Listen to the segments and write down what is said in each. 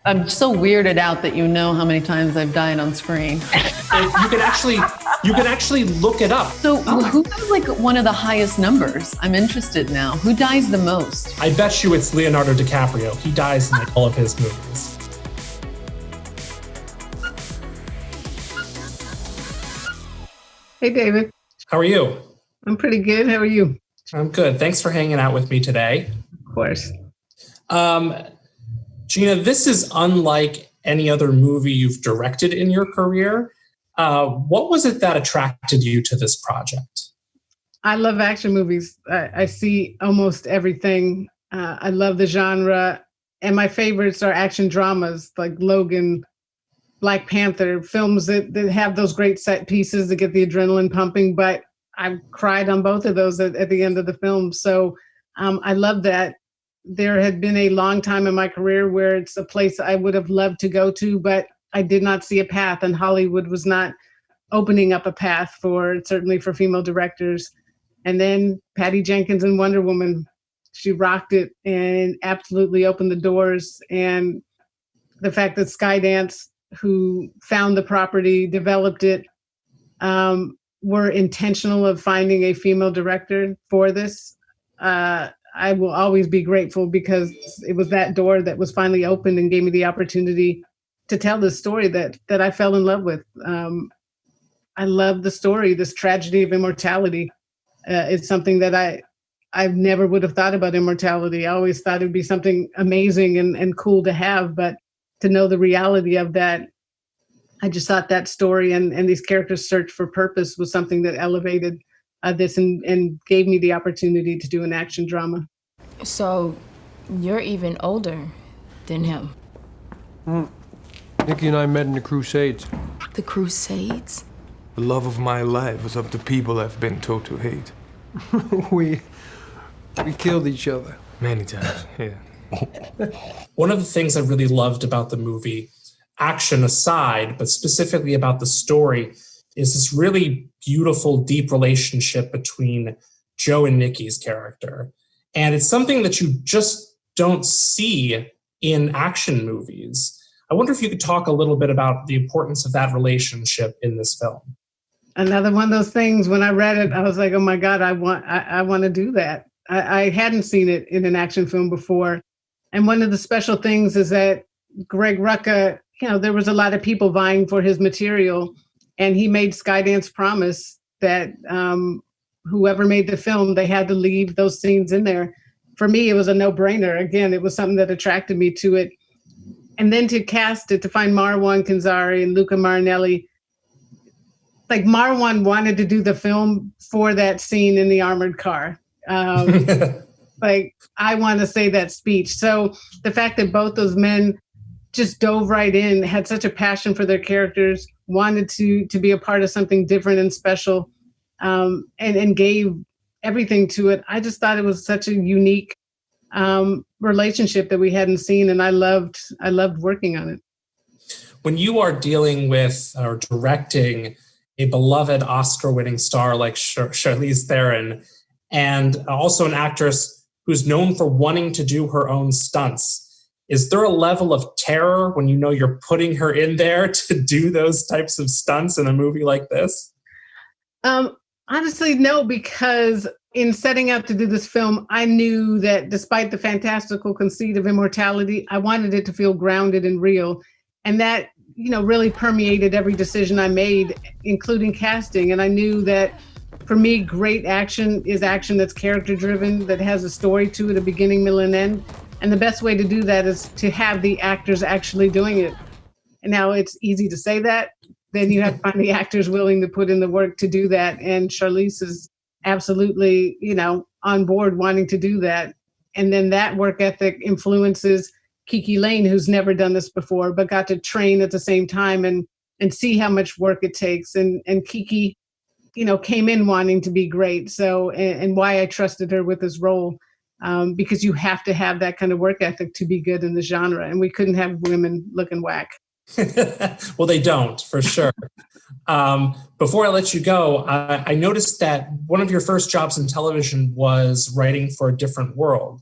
I'm so weirded out that you know how many times I've died on screen. You can actually look it up. So who has like one of the highest numbers? I'm interested now. Who dies the most? I bet you it's Leonardo DiCaprio. He dies in like all of his movies. Hey, David. How are you? I'm pretty good. How are you? I'm good. Thanks for hanging out with me today. Of course. Gina, this is unlike any other movie you've directed in your career. What was it that attracted you to this project? I love action movies. I see almost everything. I love the genre. And my favorites are action dramas like Logan, Black Panther, films that have those great set pieces to get the adrenaline pumping. But I've cried on both of those at the end of the film. So I love that. There had been a long time in my career where it's a place I would have loved to go to, but I did not see a path, and Hollywood was not opening up a path certainly for female directors. And then Patty Jenkins in Wonder Woman, she rocked it and absolutely opened the doors. And the fact that Skydance, who found the property, developed it, were intentional of finding a female director for this. I will always be grateful because it was that door that was finally opened and gave me the opportunity to tell this story that I fell in love with. I love the story. This tragedy of immortality is something that I never would have thought about immortality. I always thought it'd be something amazing and cool to have, but to know the reality of that, I just thought that story and these characters' search for purpose was something that elevated this and gave me the opportunity to do an action drama. So you're even older than him. Nikki and I met in the Crusades. The Crusades? The love of my life was of the people I've been taught to hate. we killed each other. Many times, yeah. One of the things I really loved about the movie, action aside, but specifically about the story, is this really beautiful, deep relationship between Joe and Nikki's character. And it's something that you just don't see in action movies. I wonder if you could talk a little bit about the importance of that relationship in this film. Another one of those things, when I read it, I was like, oh my God, I want to do that. I hadn't seen it in an action film before. And one of the special things is that Greg Rucka, there was a lot of people vying for his material, and he made Skydance promise that whoever made the film, they had to leave those scenes in there. For me, it was a no-brainer. Again, it was something that attracted me to it. And then to cast it, to find Marwan Kenzari and Luca Marinelli, like Marwan wanted to do the film for that scene in the armored car. Like, I want to say that speech. So the fact that both those men just dove right in, had such a passion for their characters, wanted to be a part of something different and special, and gave everything to it. I just thought it was such a unique relationship that we hadn't seen, and I loved working on it. When you are dealing with or directing a beloved Oscar-winning star like Charlize Theron, and also an actress who's known for wanting to do her own stunts, is there a level of terror when you know you're putting her in there to do those types of stunts in a movie like this? Honestly, no, because in setting out to do this film, I knew that despite the fantastical conceit of immortality, I wanted it to feel grounded and real. And that, really permeated every decision I made, including casting. And I knew that for me, great action is action that's character driven, that has a story to it, a beginning, middle, and end. And the best way to do that is to have the actors actually doing it. And now it's easy to say that. Then you have to find the actors willing to put in the work to do that. And Charlize is absolutely, on board wanting to do that. And then that work ethic influences Kiki Lane, who's never done this before, but got to train at the same time and see how much work it takes. And Kiki, came in wanting to be great. So, and why I trusted her with this role, because you have to have that kind of work ethic to be good in the genre. And we couldn't have women looking whack. Well, they don't, for sure. Before I let you go, I noticed that one of your first jobs in television was writing for A Different World.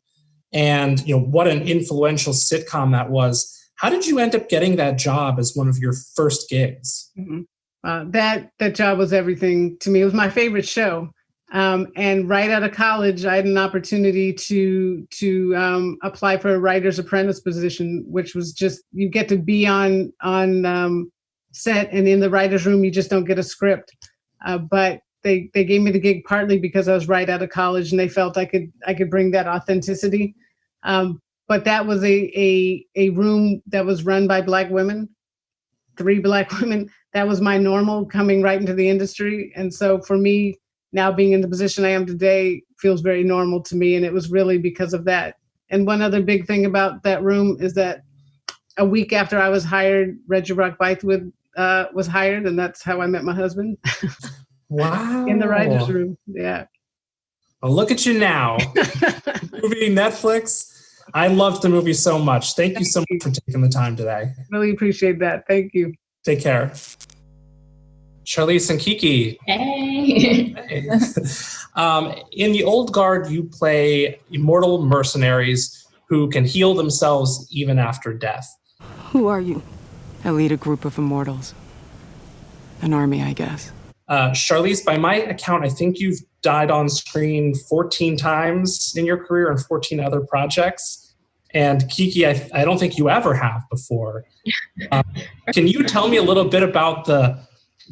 And what an influential sitcom that was. How did you end up getting that job as one of your first gigs? That job was everything to me. It was my favorite show. And right out of college, I had an opportunity to apply for a writer's apprentice position, which was just, you get to be on set, and in the writer's room, you just don't get a script. But they gave me the gig partly because I was right out of college, and they felt I could bring that authenticity. But that was a room that was run by Black women, 3 Black women. That was my normal coming right into the industry. And so for me, now being in the position I am today feels very normal to me. And it was really because of that. And one other big thing about that room is that a week after I was hired, Reggie Bythewood was hired. And that's how I met my husband. Wow. In the writer's room. Yeah. Well, look at you now. Movie, Netflix. I loved the movie so much. Thank you so much for taking the time today. Really appreciate that. Thank you. Take care. Charlize and Kiki. Hey. In The Old Guard, you play immortal mercenaries who can heal themselves even after death. Who are you? I lead a group of immortals. An army, I guess. Charlize, by my account, I think you've died on screen 14 times in your career and 14 other projects. And Kiki, I don't think you ever have before. Can you tell me a little bit about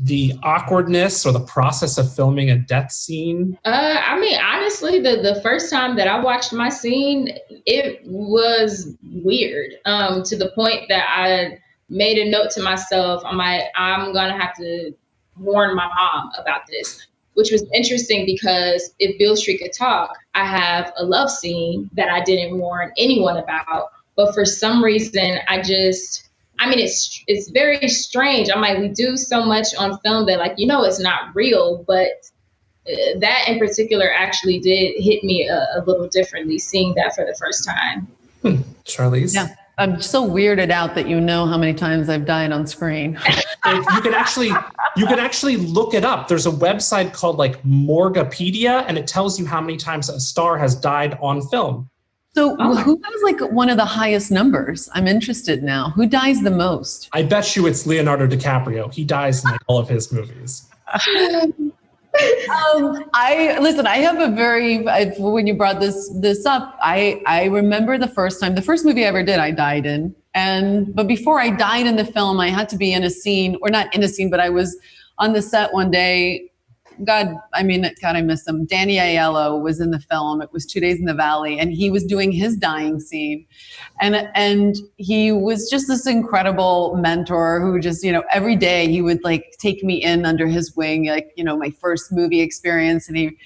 the awkwardness or the process of filming a death scene? Honestly, the first time that I watched my scene, it was weird, to the point that I made a note to myself. I'm going to have to warn my mom about this, which was interesting because if Beale Street could talk, I have a love scene that I didn't warn anyone about. But for some reason, it's very strange. I'm like, we do so much on film that it's not real, but that in particular actually did hit me a little differently, seeing that for the first time. Charlize? Yeah. I'm so weirded out that you know how many times I've died on screen. You can actually look it up. There's a website called Morgapedia, and it tells you how many times a star has died on film. So who has one of the highest numbers? I'm interested now. Who dies the most? I bet you it's Leonardo DiCaprio. He dies in all of his movies. I have a very, when you brought this up, I remember the first movie I ever did, I died in. But before I died in the film, I had to be in a scene, or not in a scene, but I was on the set one day. God, I miss him. Danny Aiello was in the film. It was 2 Days in the Valley, and he was doing his dying scene. And he was just this incredible mentor who just, every day he would take me in under his wing, my first movie experience. And he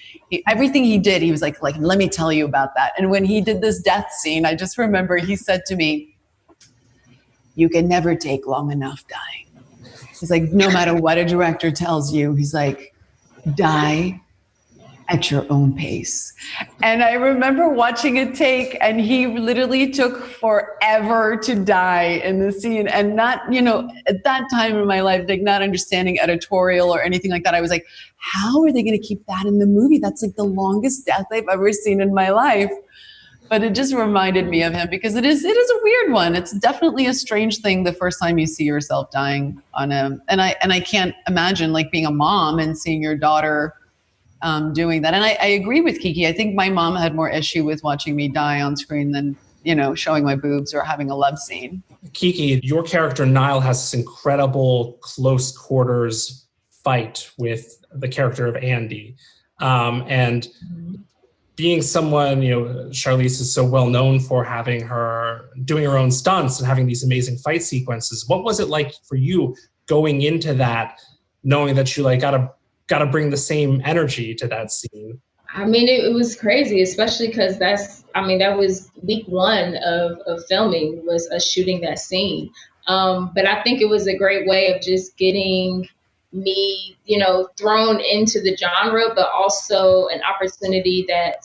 everything he did, he was like, let me tell you about that. And when he did this death scene, I just remember he said to me, "You can never take long enough dying." He's like, no matter what a director tells you, he's like, die at your own pace. And I remember watching it take, and he literally took forever to die in the scene. And not, at that time in my life, not understanding editorial or anything like that, I was like, how are they going to keep that in the movie? That's the longest death I've ever seen in my life. But it just reminded me of him because it is a weird one. It's definitely a strange thing the first time you see yourself dying on and I can't imagine being a mom and seeing your daughter doing that. And I agree with Kiki. I think my mom had more issue with watching me die on screen than, showing my boobs or having a love scene. Kiki, your character Niall has this incredible close quarters fight with the character of Andy. And being someone, Charlize is so well known for doing her own stunts and having these amazing fight sequences. What was it like for you going into that, knowing that you gotta bring the same energy to that scene? It was crazy, especially because that was week one of filming, was us shooting that scene. But I think it was a great way of just getting me, thrown into the genre, but also an opportunity that,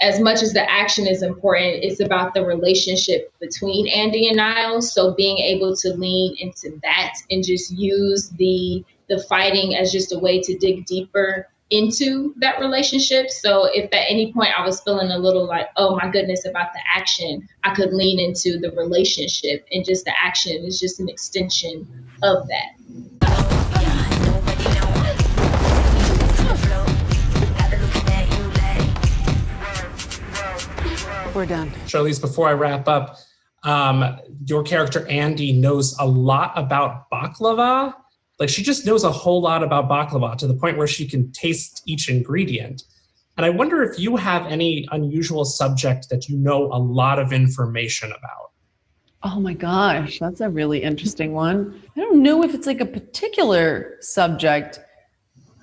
as much as the action is important, it's about the relationship between Andy and Niall. So being able to lean into that and just use the fighting as just a way to dig deeper into that relationship. So if at any point I was feeling a little like, oh my goodness, about the action, I could lean into the relationship, and just the action is just an extension of that. We're done. Charlize, before I wrap up, your character Andy knows a lot about baklava. Like, she just knows a whole lot about baklava to the point where she can taste each ingredient. And I wonder if you have any unusual subject that you know a lot of information about. Oh my gosh, that's a really interesting one. I don't know if it's like a particular subject.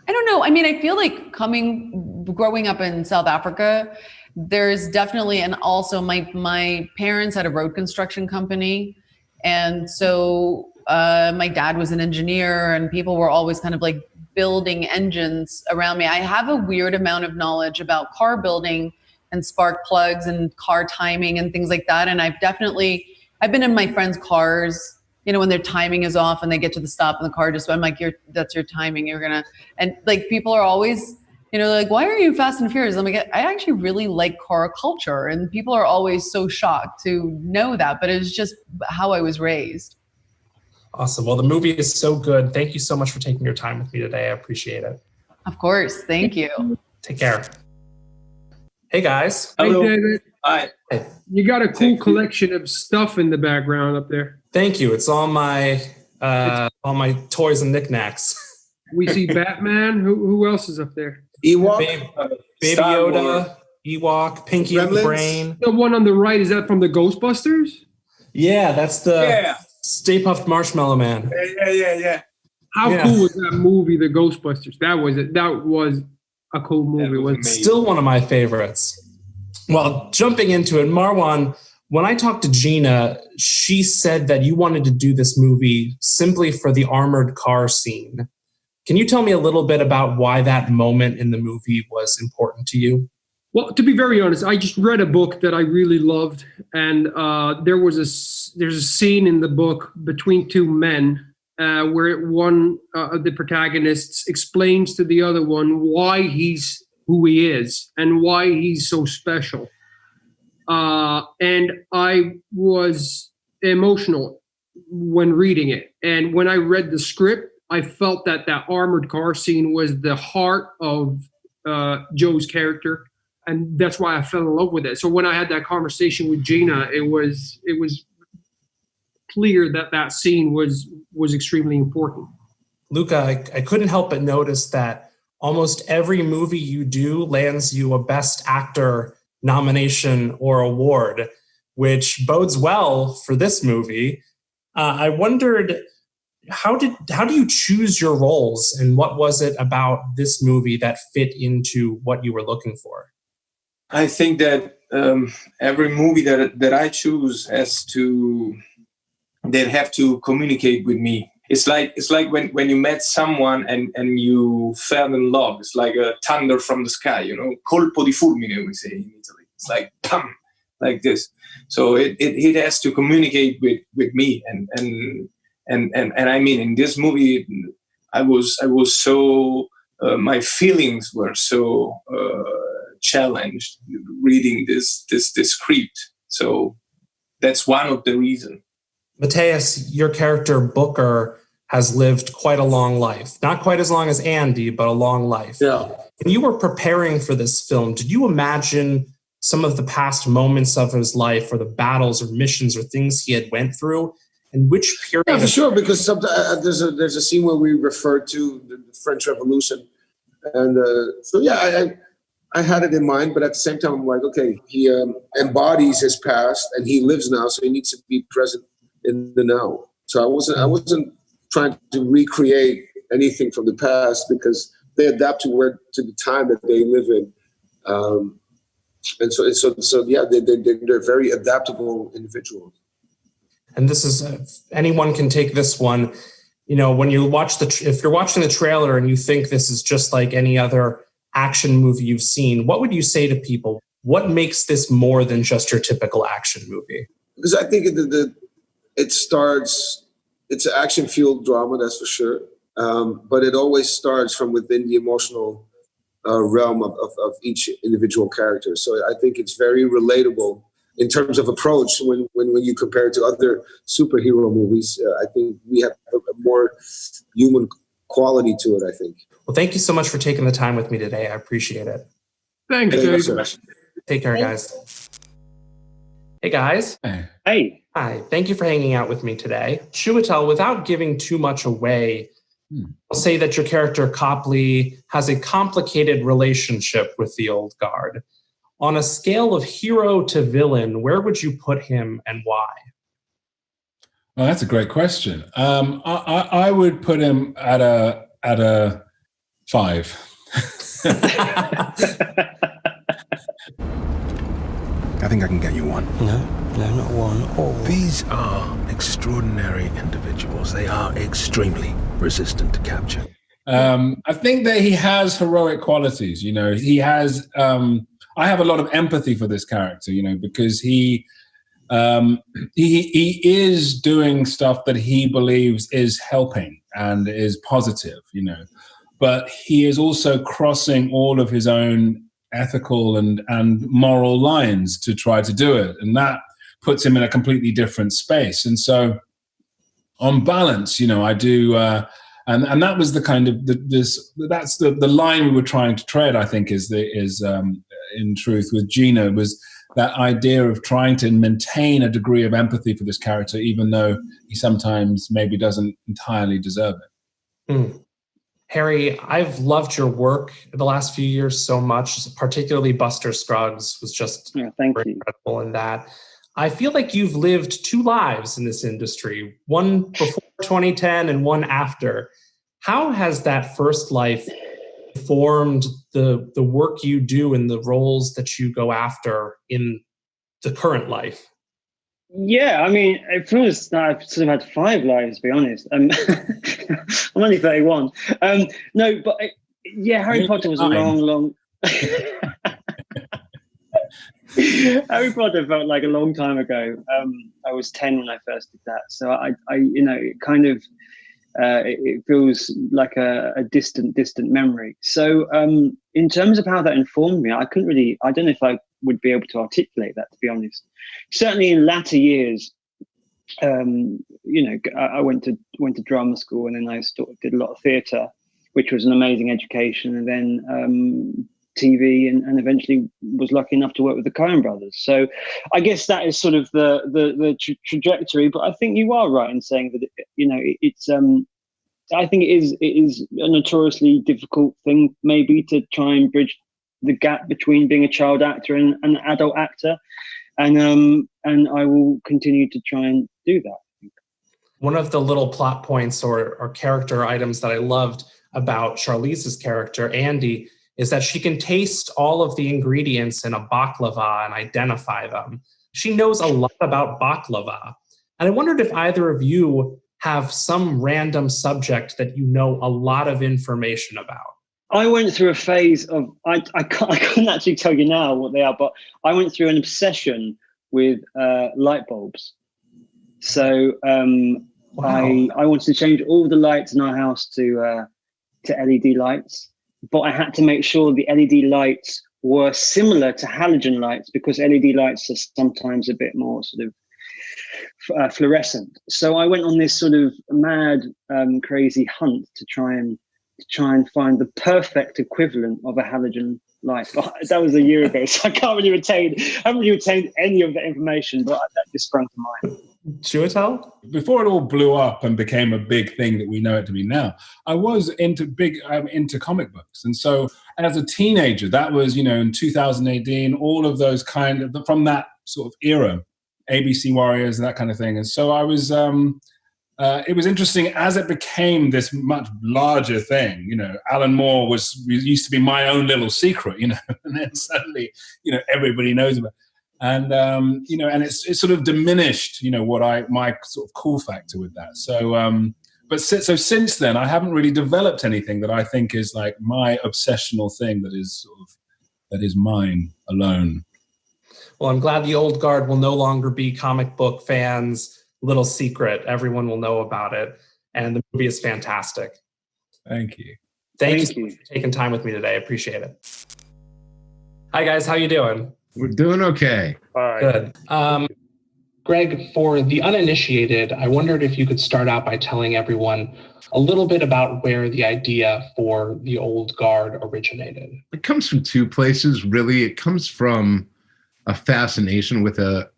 I don't know. I mean, I feel like growing up in South Africa, there's definitely, and also my parents had a road construction company. And so my dad was an engineer, and people were always kind of like building engines around me. I have a weird amount of knowledge about car building and spark plugs and car timing and things like that. And I've been in my friends' cars, you know, when their timing is off and they get to the stop and the car just, I'm like, that's your timing. And like, people are always, you know, like, why are you Fast and Furious? I'm like, I actually really like car culture. And people are always so shocked to know that, but it's just how I was raised. Awesome. Well, the movie is so good. Thank you so much for taking your time with me today. I appreciate it. Of course. Thank you. Take care. Hey, guys. Hello. Hey, David. Hi. You got a cool collection of stuff in the background up there. Thank you. It's all my toys and knickknacks. We see Batman. Who else is up there? Ewok, Baby Yoda, Ewok, Pinky and the Brain. The one on the right, is that from the Ghostbusters? Yeah, that's the Stay Puft Marshmallow Man. Yeah. How cool was that movie, The Ghostbusters? That was a cool movie. Wasn't it? Still one of my favorites. Well, jumping into it, Marwan, when I talked to Gina, she said that you wanted to do this movie simply for the armored car scene. Can you tell me a little bit about why that moment in the movie was important to you? Well, to be very honest, I just read a book that I really loved, and there's a scene in the book between two men where one of the protagonists explains to the other one why he's who he is and why he's so special. And I was emotional when reading it. And when I read the script, I felt that armored car scene was the heart of Joe's character. And that's why I fell in love with it. So when I had that conversation with Gina, it was clear that scene was extremely important. Luca, I couldn't help but notice that almost every movie you do lands you a Best Actor nomination or award, which bodes well for this movie. I wondered, how do you choose your roles, and what was it about this movie that fit into what you were looking for? I think that every movie that I choose they have to communicate with me. It's like when you met someone and you fell in love. It's like a thunder from the sky, you know, colpo di fulmine, we say in Italy. It's like pam, like this. So it has to communicate with me, and I mean, in this movie, I was so my feelings were so challenged reading this script. So that's one of the reasons. Matthias, your character Booker has lived quite a long life. Not quite as long as Andy, but a long life. Yeah. When you were preparing for this film, did you imagine some of the past moments of his life, or the battles or missions or things he had went through? And which period? Yeah, for sure, because sometimes there's a scene where we refer to the French Revolution. And so, yeah, I had it in mind, but at the same time, I'm like, okay, he embodies his past and he lives now, so he needs to be present in the now. So I wasn't trying to recreate anything from the past, because they adapt to the time that they live in, and so yeah, they're very adaptable individuals. And this is anyone can take this one. You know, when you watch if you're watching the trailer and you think this is just like any other action movie you've seen, what would you say to people? What makes this more than just your typical action movie? Because I think it's an action-fueled drama, that's for sure. But it always starts from within the emotional realm of each individual character. So I think it's very relatable in terms of approach when you compare it to other superhero movies. I think we have a more human quality to it, I think. Well, thank you so much for taking the time with me today. I appreciate it. Thanks, Dave. Take care, guys. Hey, guys. Hey. Hi. Thank you for hanging out with me today. Chiwetel, without giving too much away, I'll say that your character Copley has a complicated relationship with the old guard. On a scale of hero to villain, where would you put him and why? Well, that's a great question. I would put him at a 5. I think I can get you one. No, not one. Oh. These are extraordinary individuals. They are extremely resistant to capture. I think that he has heroic qualities. You know, he has. I have a lot of empathy for this character. You know, because he is doing stuff that he believes is helping and is positive. You know, but he is also crossing all of his own ethical and moral lines to try to do it, and that puts him in a completely different space. And so, on balance, you know, I do, and that was the kind of that's the line we were trying to tread. I think is in truth with Gina was that idea of trying to maintain a degree of empathy for this character, even though he sometimes maybe doesn't entirely deserve it. Mm. Harry, I've loved your work the last few years so much, particularly Buster Scruggs was just incredible in that. I feel like you've lived 2 lives in this industry, one before 2010 and one after. How has that first life formed the work you do and the roles that you go after in the current life? Yeah, I mean, it feels that I've sort of had 5 lives, to be honest. I'm only 31. No, but Harry Potter was a long... Harry Potter felt like a long time ago. I was 10 when I first did that. So I you know, it kind of, it feels like a distant memory. So in terms of how that informed me, I don't know if I would be able to articulate that, to be honest. Certainly in latter years, you know, I went to drama school, and then I did a lot of theatre, which was an amazing education, and then TV, and eventually was lucky enough to work with the Coen brothers. So I guess that is sort of the trajectory. But I think you are right in saying that you know, it's I think it is a notoriously difficult thing maybe to try and bridge the gap between being a child actor and an adult actor, and I will continue to try and do that. One of the little plot points or character items that I loved about Charlize's character, Andy, is that she can taste all of the ingredients in a baklava and identify them. She knows a lot about baklava. And I wondered if either of you have some random subject that you know a lot of information about. I went through a phase of, I couldn't actually tell you now what they are, but I went through an obsession with light bulbs. So wow. I wanted to change all the lights in our house to LED lights, but I had to make sure the LED lights were similar to halogen lights, because LED lights are sometimes a bit more sort of fluorescent. So I went on this sort of mad, crazy hunt to try and find the perfect equivalent of a halogen light. But that was a year ago, so I haven't really retained any of that information, but that just sprung to mind. Chiwetel? Before it all blew up and became a big thing that we know it to be now, I was into comic books. And so as a teenager, that was, you know, in 2018, all of those kind of, from that sort of era, ABC Warriors and that kind of thing. And so I was, it was interesting as it became this much larger thing. You know, Alan Moore used to be my own little secret, you know, and then suddenly, you know, everybody knows about it. And, you know, and it's sort of diminished, you know, my sort of cool factor with that. So, so since then, I haven't really developed anything that I think is like my obsessional thing that is mine alone. Well, I'm glad the old guard will no longer be comic book fans' little secret. Everyone will know about it. And the movie is fantastic. Thank you. Thank you so much for taking time with me today. I appreciate it. Hi, guys. How you doing? We're doing okay. Good. Greg, for the uninitiated, I wondered if you could start out by telling everyone a little bit about where the idea for the Old Guard originated. It comes from two places, really. It comes from a fascination with a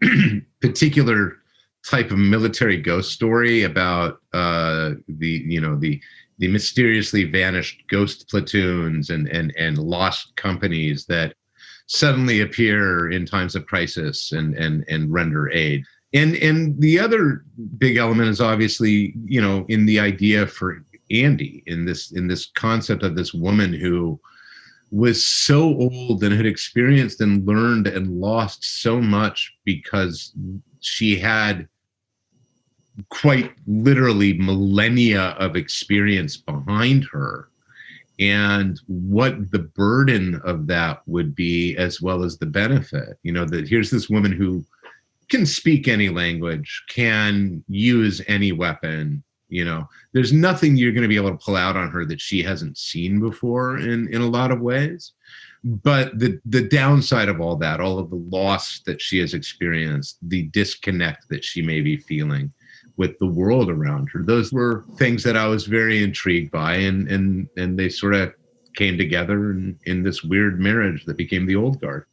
particular type of military ghost story about the mysteriously vanished ghost platoons and lost companies that suddenly appear in times of crisis and render aid. And the other big element is obviously, in the idea for Andy, in this concept of this woman who was so old and had experienced and learned and lost so much because she had quite literally millennia of experience behind her, and what the burden of that would be, as well as the benefit. That here's this woman who can speak any language, can use any weapon. There's nothing you're going to be able to pull out on her that she hasn't seen before in a lot of ways. But the downside of all that, all of the loss that she has experienced, the disconnect that she may be feeling with the world around her, those were things that I was very intrigued by, and they sort of came together in this weird marriage that became the Old Guard.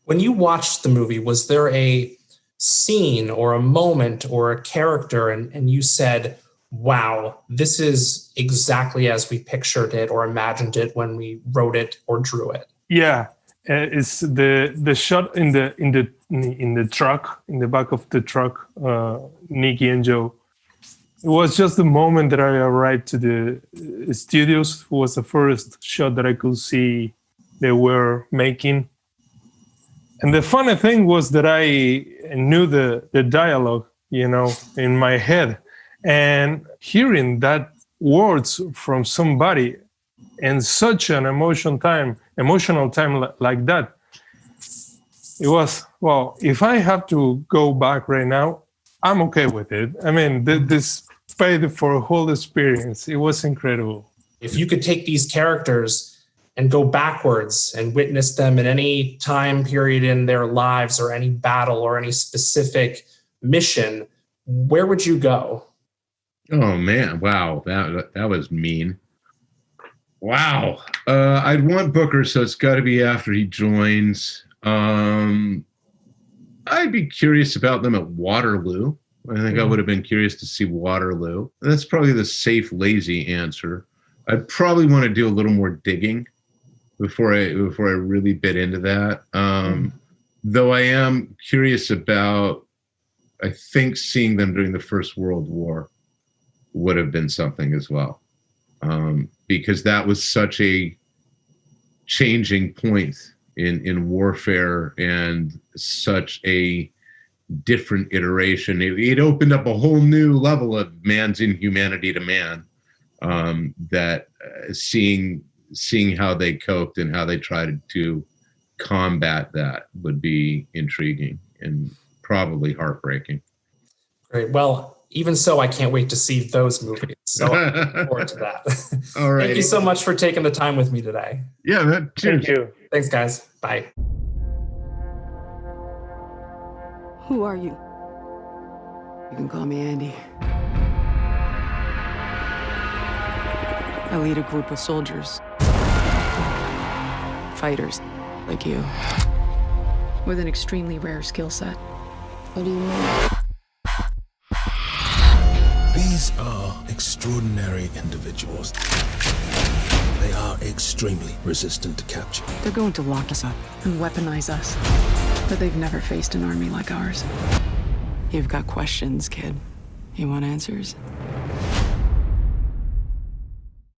When you watched the movie, was there a scene or a moment or a character and you said, wow, this is exactly as we pictured it or imagined it when we wrote it or drew it? Yeah, it's the shot in the truck, in the back of the truck, Nikki and Joe. It was just the moment that I arrived to the studios. It was the first shot that I could see they were making. And the funny thing was that I knew the dialogue, in my head. And hearing that words from somebody in such an emotional time like that, it was, well, if I have to go back right now, I'm okay with it. I mean, this paid for a whole experience. It was incredible. If you could take these characters and go backwards and witness them in any time period in their lives or any battle or any specific mission, where would you go? Oh man, wow, that was mean. Wow. I'd want Booker, so it's got to be after he joins. I'd be curious about them at Waterloo. I think I would have been curious to see Waterloo. That's probably the safe, lazy answer. I'd probably want to do a little more digging before I really bit into that. Though I am curious about, I think seeing them during the First World War would have been something as well. Because that was such a changing point in warfare and such a different iteration. It opened up a whole new level of man's inhumanity to man, that seeing how they coped and how they tried to combat that would be intriguing and probably heartbreaking. Great. Well, even so, I can't wait to see those movies. So I look forward to that. All right. Thank you so much for taking the time with me today. Yeah, man. Cheers. Thank you. Thanks, guys. Bye. Who are you? You can call me Andy. I lead a group of soldiers. Fighters, like you. With an extremely rare skill set. What do you mean? These are extraordinary individuals. They are extremely resistant to capture. They're going to lock us up and weaponize us. But they've never faced an army like ours. You've got questions, kid. You want answers?